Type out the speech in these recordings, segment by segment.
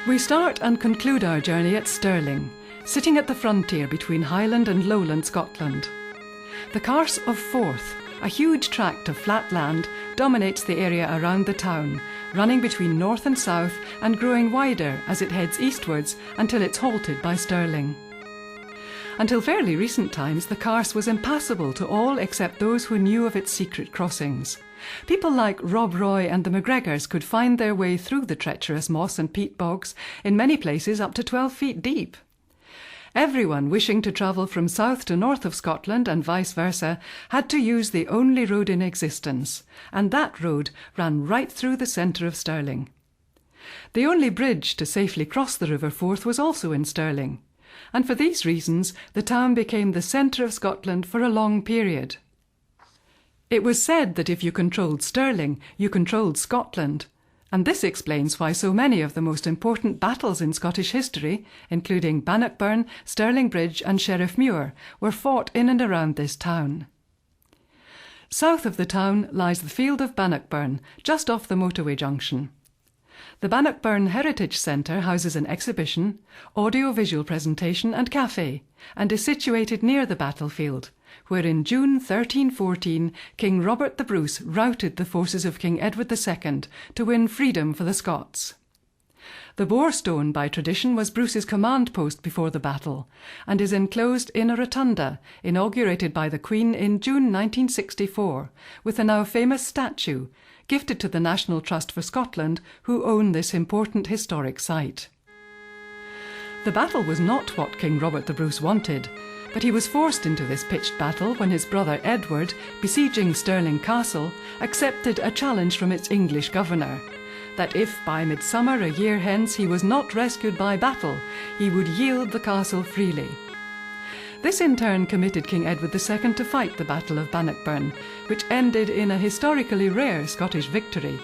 We start and conclude our journey at Stirling, sitting at the frontier between Highland and Lowland Scotland. The Carse of Forth, a huge tract of flat land, dominates the area around the town, running between north and south and growing wider as it heads eastwards until it's halted by Stirling. Until fairly recent times, the Carse was impassable to all except those who knew of its secret crossings. People like Rob Roy and the MacGregors could find their way through the treacherous moss and peat bogs, in many places up to 12 feet deep. Everyone wishing to travel from south to north of Scotland and vice versa had to use the only road in existence, and that road ran right through the centre of Stirling. The only bridge to safely cross the River Forth was also in Stirling, and for these reasons the town became the centre of Scotland for a long period. It was said that if you controlled Stirling, you controlled Scotland, and this explains why so many of the most important battles in Scottish history, including Bannockburn, Stirling Bridge and Sheriffmuir, were fought in and around this town. South of the town lies the field of Bannockburn, just off the motorway junction. The Bannockburn Heritage Centre houses an exhibition, audio-visual presentation and café, and is situated near the battlefield, where in June 1314 King Robert the Bruce routed the forces of King Edward II to win freedom for the Scots. The Boar Stone by tradition was Bruce's command post before the battle, and is enclosed in a rotunda inaugurated by the Queen in June 1964, with a now famous statue, gifted to the National Trust for Scotland, who own this important historic site. The battle was not what King Robert the Bruce wanted, but he was forced into this pitched battle when his brother Edward, besieging Stirling Castle, accepted a challenge from its English governor, that if by midsummer a year hence he was not rescued by battle, he would yield the castle freely. This in turn committed King Edward II to fight the Battle of Bannockburn, which ended in a historically rare Scottish victory,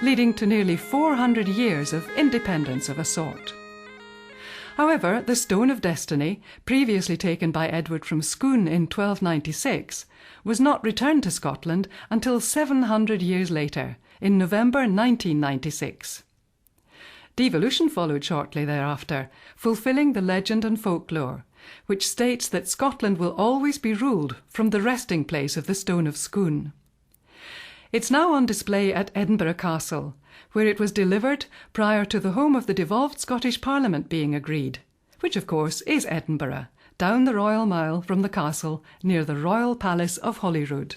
leading to nearly 400 years of independence of a sort. However, the Stone of Destiny, previously taken by Edward from Scone in 1296, was not returned to Scotland until 700 years later, in November 1996. Devolution followed shortly thereafter, fulfilling the legend and folklore, which states that Scotland will always be ruled from the resting place of the Stone of Scone. It's now on display at Edinburgh Castle, where it was delivered prior to the home of the devolved Scottish Parliament being agreed, which of course is Edinburgh, down the Royal Mile from the castle near the Royal Palace of Holyrood.